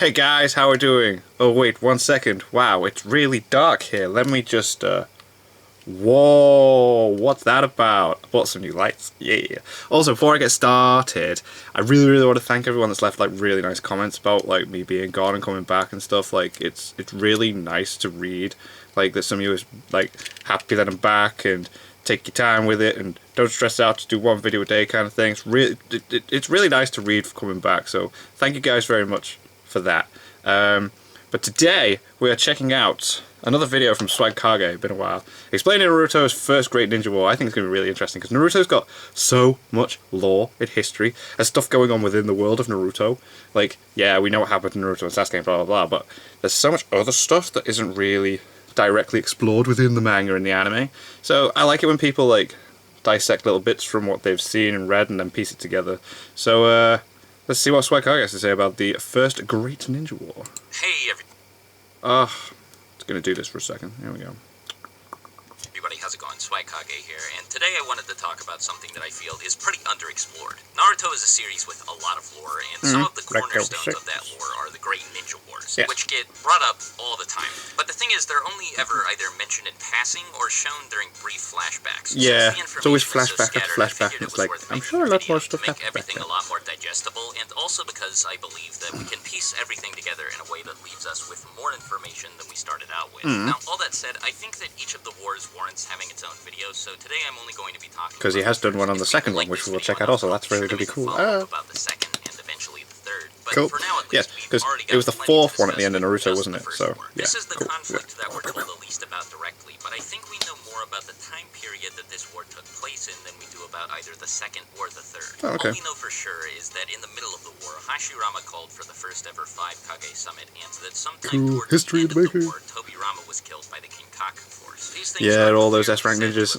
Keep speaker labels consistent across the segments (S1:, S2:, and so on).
S1: Hey guys, how are we doing? Oh wait, 1 second. Wow, it's really dark here. Let me just, Whoa, what's that about? I bought some new lights. Yeah. Also, before I get started, I really want to thank everyone that's left, like, really nice comments about, like, me being gone and coming back and stuff. Like, it's really nice to read, like, that some of you is, like, happy that I'm back and take your time with it and don't stress out to do one video a day kind of thing. It's really nice to read for coming back, so thank you guys very much for that. But today we are checking out another video from Swagkage, been a while, explaining Naruto's first Great Ninja War. I think it's going to be really interesting because Naruto's got so much lore and history and stuff going on within the world of Naruto. Like, yeah, we know what happened to Naruto and Sasuke and blah blah blah, but there's so much other stuff that isn't really directly explored within the manga and the anime. So I like it when people, like, dissect little bits from what they've seen and read and then piece it together. So, let's see what Swagkage has to say about the first Great Ninja War.
S2: Hey
S1: It's gonna do this for a second. Here we go.
S2: everybody, how's it going? Swagkage here, and today I wanted to talk about something that I feel is pretty underexplored. Naruto is a series with a lot of lore, and some of the cornerstones of that lore are the Great Ninja Wars, which get brought up all the time. But the thing is, they're only ever either mentioned in passing or shown during brief flashbacks.
S1: Yeah, it's always flashback after flashback, and it's like, I'm sure a lot more stuff happened.
S2: Make everything a lot more digestible, and also because I believe that we can piece everything together in a way that leaves us with more information than we started out with. Now, all that said, I think that each of the wars warrants having its own video, so today I'm only going to be talking
S1: because he has done one on the second one, which we'll check out also. That's really going to be cool.
S2: About the second and eventually the third. But
S1: cool.
S2: For now, at
S1: Yes,
S2: least,
S1: because it was the fourth one at the end of Naruto, wasn't it? So, yeah.
S2: This is the
S1: cool.
S2: conflict that we're told the least about directly, but I think we know more about the time period that this war took place in than we do about either the second or the third.
S1: Oh, okay.
S2: All we know for sure is that in the middle of the war, Hashirama called for the first ever 5-Kage summit, and that sometime toward the end of the war, Tobirama was killed by the Kinkaku force. These things
S1: all those S-rank ninjas.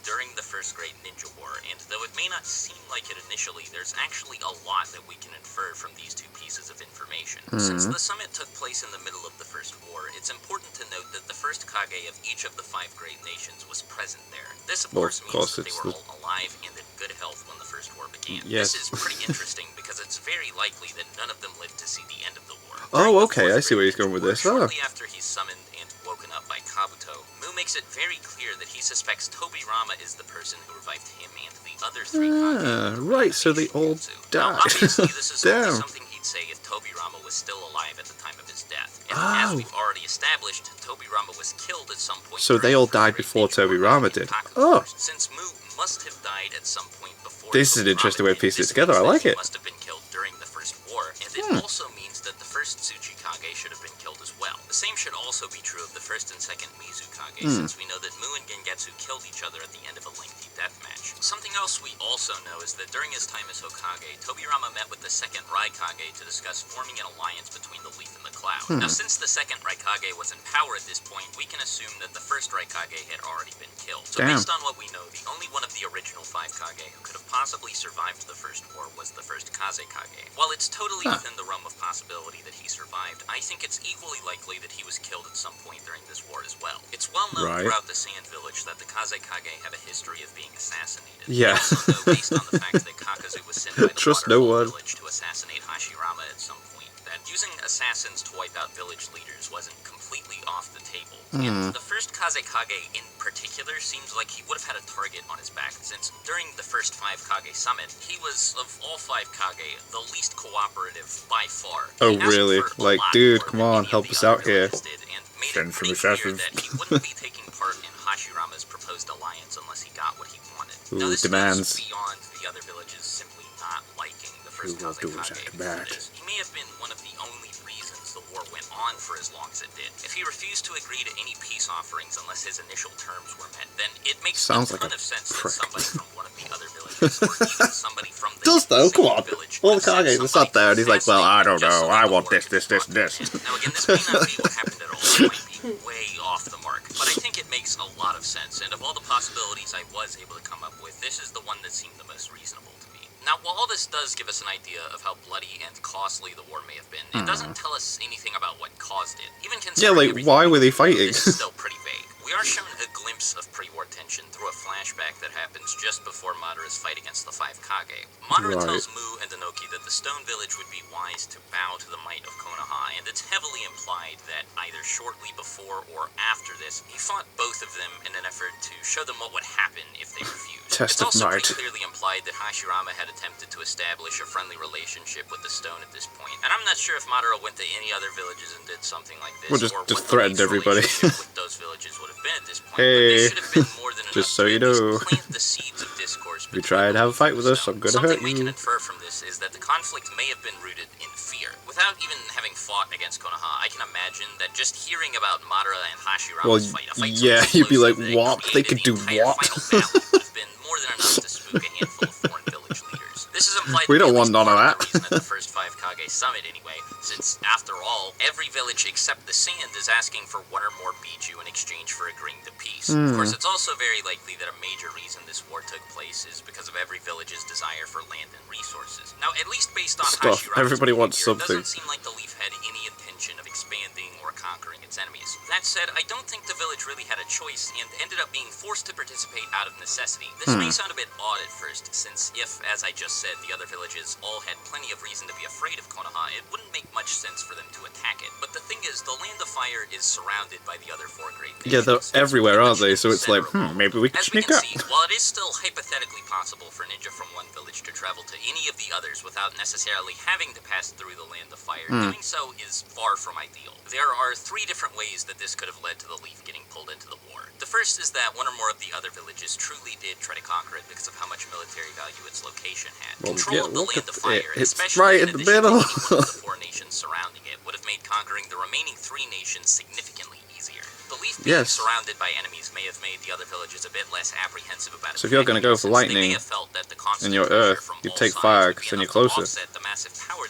S2: during the first Great Ninja War, and though it may not seem like it initially, there's actually a lot that we can infer from these two pieces of information. Since the summit took place in the middle of the first war, it's important to note that the first Kage of each of the 5 great nations was present there. This, of course, means that they were all alive and in good health when the first war began.
S1: Yes.
S2: This is pretty interesting because it's very likely that none of them lived to see the end of the war.
S1: Oh, okay, I see where he's going with this.
S2: Shortly after he's summoned and woken up by Kabuto, Mu makes it very clear that he suspects Tobirama is the person who revived him and the other 3 Kage.
S1: Right, so they all died.
S2: Now, obviously, this is only
S1: Damn.
S2: something he'd say if Tobirama was still alive at the time of his death. And as we've already established, Tobirama was killed at some point.
S1: So they all died before Tobirama did. Oh.
S2: Since Mu must have died at some point before.
S1: This is an interesting way to piece it together. I like it.
S2: He must have been killed during the first war, and it also means that the first Tsuchikage should have been killed as well. The same should also be true of the first and second Mizukage, since we know that Mu and Gengetsu killed each other at the end of a lengthy death match. Something else we also know is that during his time as Hokage, Tobirama met with the second Raikage to discuss forming an alliance between the leaf and the cloud. Now, since the second Raikage was in power at this point, we can assume that the first Raikage had already been killed. So based on what we know, the only one of the original 5 Kage who could have possibly survived the first war was the first Kazekage. While it's totally within the realm of possibility that he survived, I think it's equally likely that he was killed at some point during this war as well. It's well known throughout the Sand Village that the Kazekage have a history of being assassinated.
S1: Yeah.
S2: We also know, based on the fact that Kakazu was sent by the Waterfall Village to assassinate Hashirama at some point, that using assassins to wipe out village leaders wasn't completely off the table. And the first Kazekage in particular seems like he would have had a target on his back, since during the first 5 Kage summit, he was, of all 5 Kage, the least cooperative by far.
S1: Oh, really? Like, dude, come on, help us out here.
S2: And made it pretty clear that he wouldn't be taking part in Hashirama's proposed alliance unless he got what he wanted. Now, this goes beyond the other villages simply not liking the first Kazekage. He may have been one of the only reasons the war went on for as long as it did. If he refused to agree to any peace offerings unless his initial terms were met, then it makes a ton of sense that somebody from one of the other villages, or even somebody from the
S1: come on.
S2: village,
S1: All the Kage are sat there and he's like, well, I don't know, I want this.
S2: Now again, this may not be what happened at all. It might be way off the mark, but I think it makes a lot of sense, and of all the possibilities I was able to come up with, this is the one that seemed the most reasonable to me. Now, while all this does give us an idea of how bloody and costly the war may have been, it doesn't tell us anything about what caused it. Even considering
S1: why were they fighting?
S2: This is still pretty vague. We are shown a glimpse of pre-war tension attention through a flashback that happens just before Madara's fight against the Five Kage. Madara tells Mu and Inoki that the Stone Village would be wise to bow to the might of Konoha, and it's heavily implied that either shortly before or after this, he fought both of them in an effort to show them what would happen if they refused. It's also pretty clearly implied that Hashirama had attempted to establish a friendly relationship with the stone at this point, and I'm not sure if Madara went to any other villages and did something like this,
S1: Well, just threatened everybody.
S2: With those villages would have been at this point.
S1: Hey,
S2: but this should have been more than
S1: just
S2: enough
S1: so you
S2: to
S1: know,
S2: plant the seeds of discourse.
S1: If you try and have a fight with us, I'm gonna hurt
S2: Something we can
S1: you.
S2: infer from this is that the conflict may have been rooted in fear. Without even having fought against Konoha, I can imagine that just hearing about Madara and Hashirama's fight, a fight
S1: yeah,
S2: so
S1: you'd be like,
S2: explosive
S1: what?
S2: that
S1: They
S2: it
S1: could do
S2: created the
S1: what?
S2: entire final battle would have been more than enough to spook a handful of foreign village leaders. This is implied
S1: We
S2: to be
S1: don't
S2: at
S1: want
S2: least
S1: none of
S2: part
S1: that.
S2: the reason at the first Five Kage summit anyway, since after all, every village except the Sand is asking for one or more Biju in exchange for agreeing to peace. Of course, it's also very likely that a major reason this war took place is because of every village's desire for land and resources. Now, at least based on
S1: Stuff.
S2: Hashirama's
S1: Everybody wants
S2: behavior,
S1: something.
S2: it doesn't seem like the Leaf had any intention of expanding or conquering its enemies. That said, I don't think the village really had a choice and ended up being forced to participate out of necessity. This may sound a bit odd at first, since if, as I just said, the other villages all had plenty of reason to be afraid of Konoha, it wouldn't make much sense for them to attack it. But the thing is, the Land of Fire is surrounded by the other four great nations.
S1: Yeah, they're everywhere, aren't they? So it's like, maybe we can
S2: As we
S1: sneak
S2: can
S1: up.
S2: see, while it is still hypothetically possible for ninja from one village to travel to any of the others without necessarily having to pass through the Land of Fire, doing so is far from ideal. There are three different ways that this could have led to the Leaf getting pulled into the war. The first is that one or more of the other villages truly did try to conquer it because of how much military value its location had.
S1: Well,
S2: Control
S1: yeah,
S2: of the
S1: look
S2: Land
S1: at
S2: of Fire,
S1: it. It's
S2: especially
S1: right
S2: in
S1: in the
S2: addition to
S1: middle.
S2: any one of the four nations surrounding it, would have made conquering the remaining three nations significantly easier. The Leaf being surrounded by enemies may have made the other villages a bit less apprehensive about it.
S1: So if you're going to go for lightning in your Earth, you take fire because then you're closer.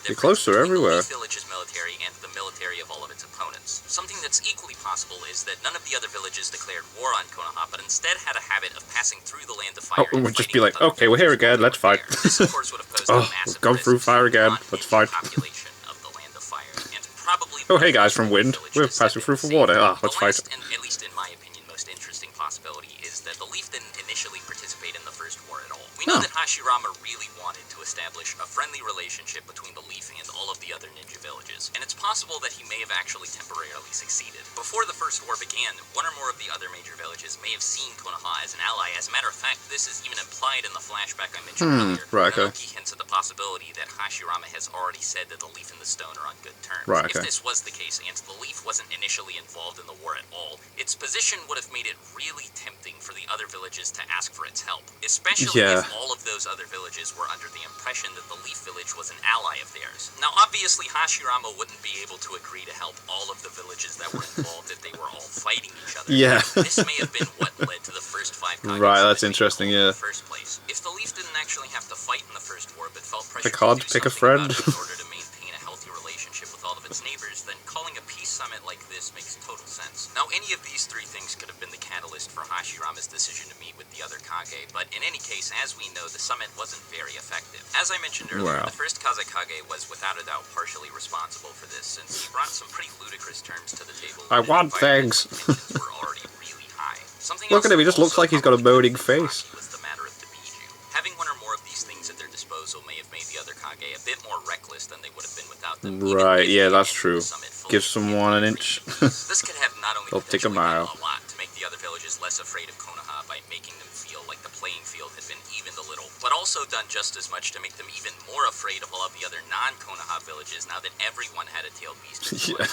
S1: You're closer everywhere.
S2: The village's military and the military of all of its opponents. Something that's equally possible is that none of the other villages declared war on Konoha, but instead had a habit of passing through the Land of Fire.
S1: Oh, and would just be like, okay, we're here again, let's fight.
S2: This, of course, would have posed a massive
S1: we've gone through
S2: risk
S1: fire
S2: to the
S1: again, let's fight.
S2: population of the Land of Fire, and probably
S1: Oh, hey guys from Wind, we're passing through for water. Let's fight.
S2: And at least in my opinion, most interesting possibility is that the Leaf didn't initially participate in the first war at all. We know that Hashirama really wanted to establish a friendly relationship between the Leaf and all of the other ninja villages, and it's possible that he may have actually temporarily succeeded. Before the first war began, one or more of the other major villages may have seen Konoha as an ally. As a matter of fact, this is even implied in the flashback I mentioned earlier.
S1: Right, okay.
S2: Inoki hints at the possibility that Hashirama has already said that the Leaf and the Stone are on good terms.
S1: Right, okay.
S2: If this was the case, and the Leaf wasn't initially involved in the war at all, its position would have made it really tempting for the other villages to ask for its help, especially if all of those other villages were under the impression that the Leaf village was an ally of theirs. Now, obviously, Hashirama wouldn't be able to agree to help all of the villages that were involved if they were all fighting each other.
S1: Yeah.
S2: This may have been what led to the first Five Kage
S1: Right, that's
S2: being
S1: interesting,
S2: called
S1: yeah.
S2: in the first place. If the Leaf didn't actually have to fight in the first war, but felt pressure
S1: Pick hard,
S2: to do
S1: pick a
S2: something
S1: friend.
S2: about it in order to maintain a healthy relationship with all of its neighbors, then calling a peace summit like this makes total sense. Now, any of these three things could have been the catalyst for Hashirama's decision to meet with the other Kage, but in any case, as we know, the summit wasn't very effective. As I mentioned earlier, the first Kazekage was without a doubt partially responsible for this, since he brought some pretty ludicrous terms to the table.
S1: I want things.
S2: Tensions were already really high. Something
S1: Look at him, he just looks
S2: also
S1: like he's got a
S2: probably
S1: moaning face.
S2: was the matter of the Biju. Having one or more of these things at their disposal may have made the other Kage a bit more reckless than they would have been without them.
S1: Right, yeah, that's true. Give someone an inch.
S2: This could have not only
S1: They'll take a
S2: potentially
S1: mile.
S2: done a lot to make the other villages less afraid of Konoha by making them feel like the playing field had been evened a little, but also done just as much to make them even more afraid of all of the other non-Konoha villages now that everyone had a tailed beast.
S1: Yeah.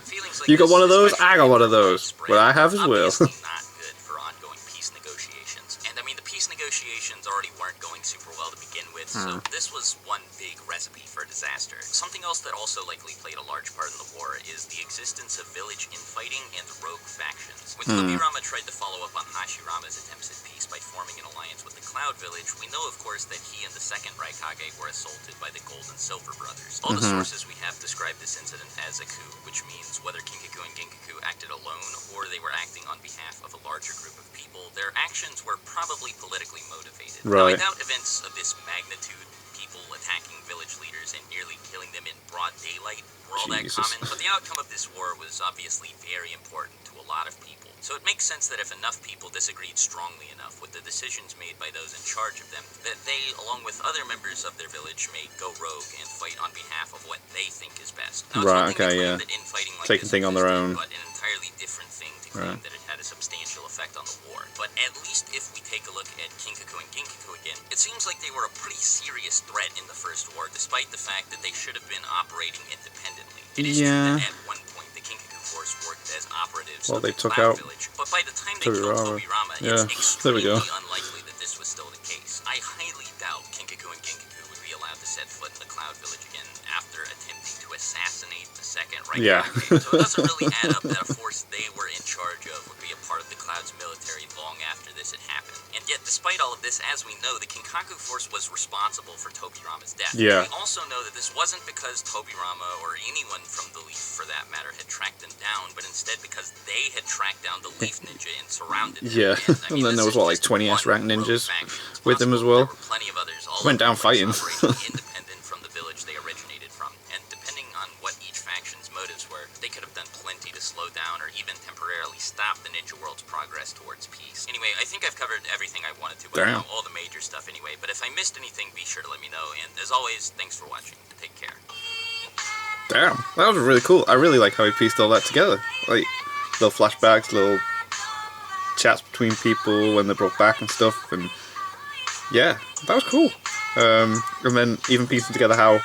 S2: Feelings like
S1: You got
S2: this,
S1: one of those,
S2: especially
S1: I got one of
S2: when
S1: those.
S2: spread,
S1: But I have as well.
S2: obviously not good for ongoing peace negotiations. And I mean, the peace negotiations already weren't going super well to begin with, so this was one big recipe for disaster. Something else that also likely played a large part in the war is the existence of village infighting and rogue factions. When Kobirama tried to follow up on Hashirama's attempts at peace by forming an alliance with the Cloud Village, we know, of course, that he and the second Raikage were assaulted by the Gold and Silver Brothers. All the sources we have describe this incident as a coup, which means whether Kinkaku and Genkaku acted alone or they were acting on behalf of a larger group of people, their actions were probably politically motivated. Now, I
S1: Right.
S2: doubt events of this magnitude, people attacking village leaders and nearly killing them in broad daylight, were all that
S1: Jesus.
S2: common, but the outcome of this war was obviously very important to a lot of people. So it makes sense that if enough people disagreed strongly enough with the decisions made by those in charge of them, that they, along with other members of their village, may go rogue and fight on behalf of what they think is best. Now,
S1: Right,
S2: it's one
S1: okay,
S2: thing to
S1: yeah.
S2: claim that infighting like
S1: Taking
S2: this
S1: thing on their own.
S2: existed, but an entirely different thing to claim that it had a substantial effect on the war. But at least if we take a look at Kinkaku and Ginkaku again, it seems like they were a pretty serious threat in the First War, despite the fact that they should have been operating independently. It is true that at one point the Kinkaku force worked as operatives of
S1: they
S2: the
S1: took
S2: Cloud
S1: out
S2: Village, but by the time they killed Tobirama,
S1: Yeah,
S2: it's
S1: there we
S2: extremely
S1: go.
S2: unlikely that this was still the case. I highly doubt Kinkaku and Ginkaku would be allowed to set foot in the Cloud Village again after attempting to assassinate the second
S1: Yeah.
S2: So it doesn't really add up that a force they were in charge of would be a part of the Cloud's military long after this had happened. And yet, despite all of this, as we know, the Kinkaku force was responsible for Tobirama's death.
S1: Yeah.
S2: We also know that this wasn't because Tobirama, or anyone from the Leaf for that matter, had tracked them down, but instead because they had tracked down the Leaf Ninja and surrounded them.
S1: Yeah,
S2: I mean,
S1: and then there
S2: this
S1: was
S2: is
S1: what, like
S2: just
S1: 20
S2: one
S1: S-rank
S2: rogue
S1: ninjas
S2: faction. It's
S1: with them as
S2: possible
S1: well.
S2: There were plenty of others, all
S1: Went
S2: of
S1: down
S2: them
S1: fighting.
S2: operating independent from the village they originated from, and depending on what each faction's motives were, they could have done plenty to slow down or even temporarily stop the Ninja World's progress towards peace. Anyway, I think I've covered everything I wanted to, but
S1: Damn.
S2: all the major stuff anyway. But if I missed anything, be sure to let me know, and as always, thanks for watching. Take care.
S1: Damn, that was really cool. I really like how he pieced all that together. Like, little flashbacks, little chats between people when they broke back and stuff, and yeah, that was cool. And then even piecing together how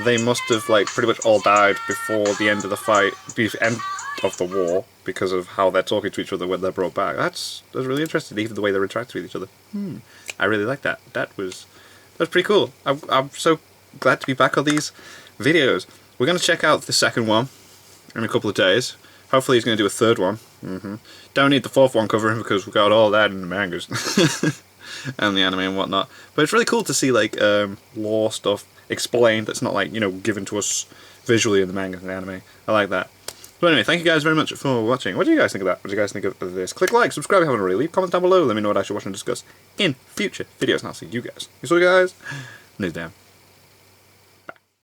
S1: they must have like pretty much all died before the end of the fight, end of the war, because of how they're talking to each other when they're brought back. That's really interesting. Even the way they interact with each other. I really like that. That was pretty cool. I'm so glad to be back on these videos. We're gonna check out the second one in a couple of days. Hopefully he's gonna do a third one. Don't need the fourth one covering because we got all that in the mangas and the anime and whatnot. But it's really cool to see like lore stuff explained that's not like, you know, given to us visually in the manga and the anime. I like that. But anyway, thank you guys very much for watching. What do you guys think of that? What do you guys think of this? Click like, subscribe if you haven't already. Leave comments down below. Let me know what I should watch and discuss in future videos, and I'll see you guys. You saw you guys? News down.